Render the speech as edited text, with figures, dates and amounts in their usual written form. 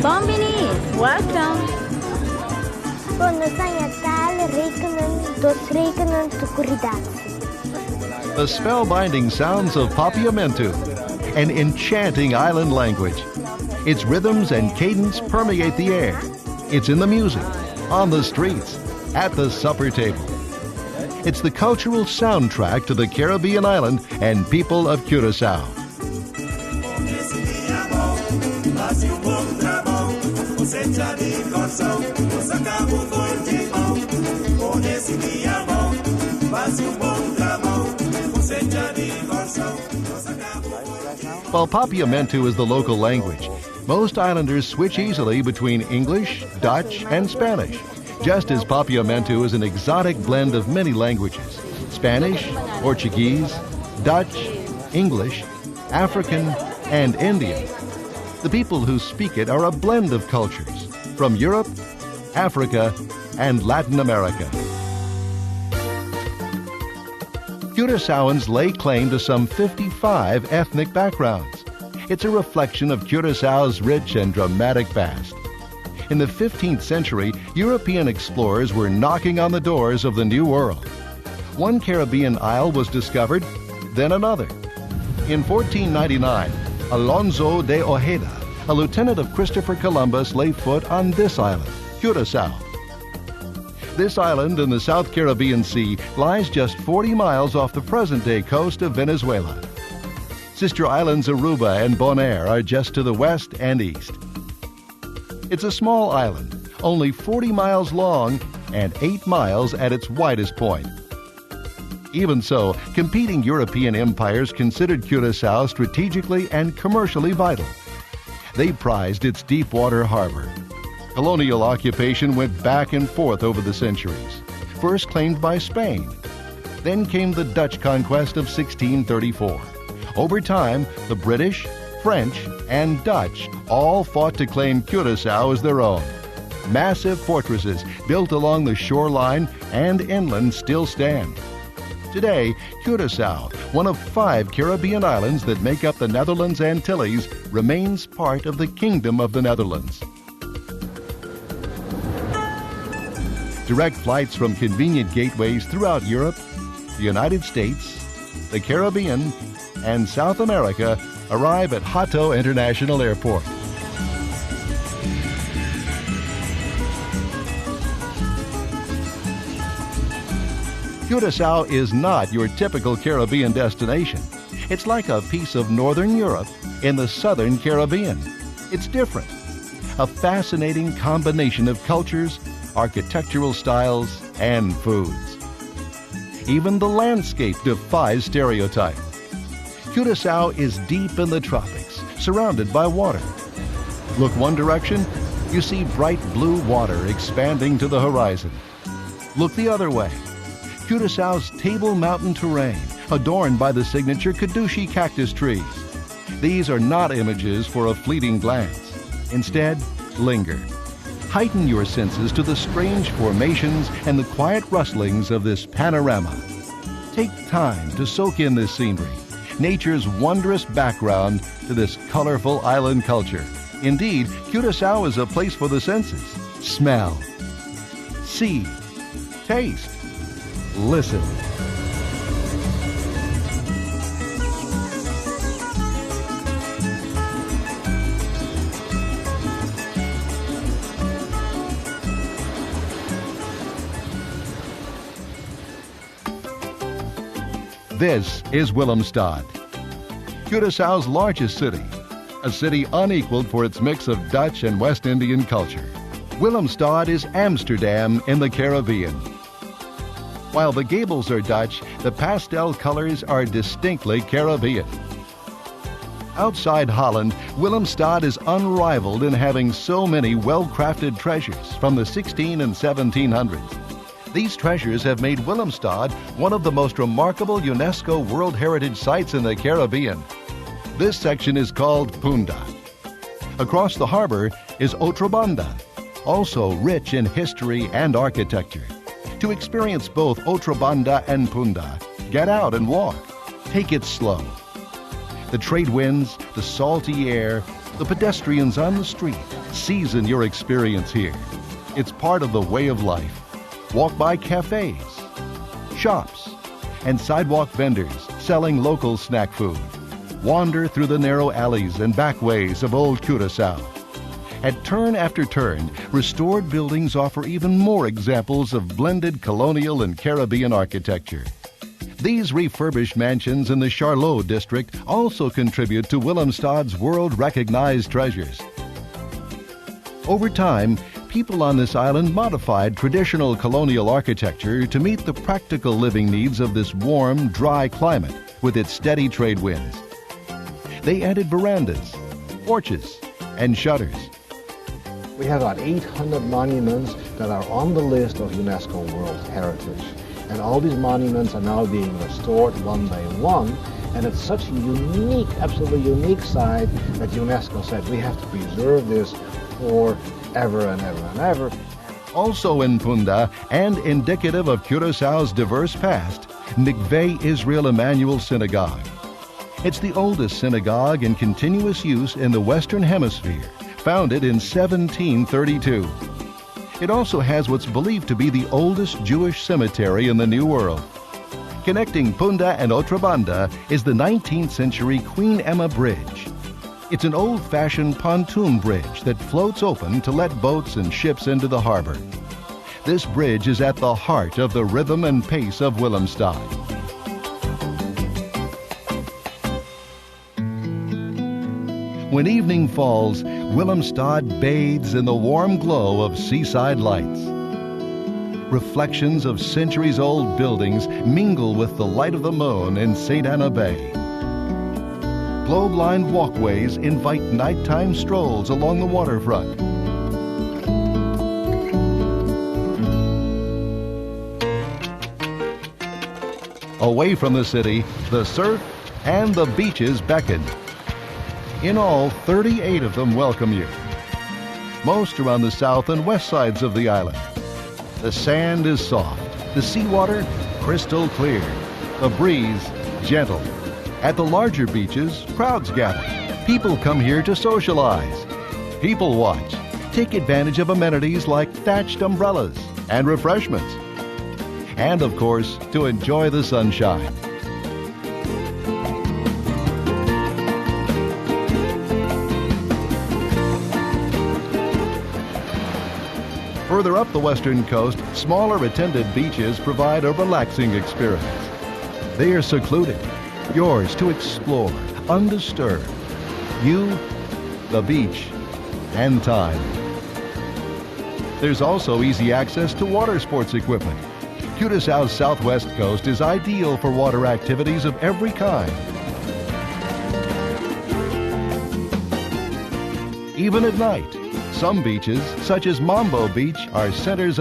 Bombinis, welcome. The spellbinding sounds of Papiamentu, an enchanting island language. Its rhythms and cadence permeate the air. It's in the music, on the streets, at the supper table. It's the cultural soundtrack to the Caribbean island and people of Curacao. While Papiamentu is the local language, most islanders switch easily between English, Dutch, and Spanish, just as Papiamentu is an exotic blend of many languages: Spanish, Portuguese, Dutch, English, African, and Indian. The people who speak it are a blend of cultures from Europe, Africa, and Latin America. Curaçaoans lay claim to some 55 ethnic backgrounds. It's a reflection of Curaçao's rich and dramatic past. In the 15th century, European explorers were knocking on the doors of the New World. One Caribbean isle was discovered, then another. In 1499, Alonso de Ojeda, a lieutenant of Christopher Columbus, laid foot on this island, Curaçao. This island in the South Caribbean Sea lies just 40 miles off the present-day coast of Venezuela. Sister islands Aruba and Bonaire are just to the west and east. It's a small island, only 40 miles long and 8 miles at its widest point. Even so, competing European empires considered Curaçao strategically and commercially vital. They prized its deep-water harbor. Colonial occupation went back and forth over the centuries, first claimed by Spain. Then came the Dutch conquest of 1634. Over time, the British, French, and Dutch all fought to claim Curaçao as their own. Massive fortresses built along the shoreline and inland still stand. Today, Curaçao, one of 5 Caribbean islands that make up the Netherlands Antilles, remains part of the Kingdom of the Netherlands. Direct flights from convenient gateways throughout Europe, the United States, the Caribbean, and South America arrive at Hato International Airport. Curaçao is not your typical Caribbean destination. It's like a piece of Northern Europe in the Southern Caribbean. It's different. A fascinating combination of cultures, architectural styles, and foods. Even the landscape defies stereotype. Curaçao is deep in the tropics, surrounded by water. Look one direction, you see bright blue water expanding to the horizon. Look the other way. Curaçao's Table Mountain terrain, adorned by the signature Kadushi cactus trees. These are not images for a fleeting glance. Instead, linger. Heighten your senses to the strange formations and the quiet rustlings of this panorama. Take time to soak in this scenery, nature's wondrous background to this colorful island culture. Indeed, Curaçao is a place for the senses. Smell, see, taste, listen. This is Willemstad, Curaçao's largest city, a city unequaled for its mix of Dutch and West Indian culture. Willemstad is Amsterdam in the Caribbean. While the gables are Dutch, the pastel colors are distinctly Caribbean. Outside Holland, Willemstad is unrivaled in having so many well-crafted treasures from the 1600s and 1700s. These treasures have made Willemstad one of the most remarkable UNESCO World Heritage Sites in the Caribbean. This section is called Punda. Across the harbor is Otrobanda, also rich in history and architecture. To experience both Otrobanda and Punda, get out and walk. Take it slow. The trade winds, the salty air, The pedestrians on the street season your experience here. It's part of the way of life. Walk by cafes, shops, and sidewalk vendors selling local snack food. Wander through the narrow alleys and back ways of old Curacao. At turn after turn, restored buildings offer even more examples of blended colonial and Caribbean architecture. These refurbished mansions in the Charlot district also contribute to Willemstad's world-recognized treasures. Over time, people on this island modified traditional colonial architecture to meet the practical living needs of this warm, dry climate with its steady trade winds. They added verandas, porches, and shutters. We have about 800 monuments that are on the list of UNESCO World Heritage. And all these monuments are now being restored one by one. And it's such a unique, absolutely unique site that UNESCO said we have to preserve this forever and ever and ever. Also in Punda, and indicative of Curaçao's diverse past, Mikveh Israel Emmanuel Synagogue. It's the oldest synagogue in continuous use in the Western Hemisphere, founded in 1732. It also has what's believed to be the oldest Jewish cemetery in the New World. Connecting Punda and Otra Banda is the 19th century Queen Emma Bridge. It's an old-fashioned pontoon bridge that floats open to let boats and ships into the harbor. This bridge is at the heart of the rhythm and pace of Willemstad. When evening falls, Willemstad bathes in the warm glow of seaside lights. Reflections of centuries-old buildings mingle with the light of the moon in St. Anna Bay. Globe-lined walkways invite nighttime strolls along the waterfront. Away from the city, the surf and the beaches beckon. In all, 38 of them welcome you. Most are on the south and west sides of the island. The sand is soft, the seawater crystal clear, the breeze gentle. At the larger beaches, crowds gather. People come here to socialize. People watch. Take advantage of amenities like thatched umbrellas and refreshments. And of course, to enjoy the sunshine. Further up the western coast, smaller attended beaches provide a relaxing experience. They are secluded, yours to explore, undisturbed. You, the beach, and time. There's also easy access to water sports equipment. Curaçao's southwest coast is ideal for water activities of every kind. Even at night, some beaches, such as Mambo Beach, are centers of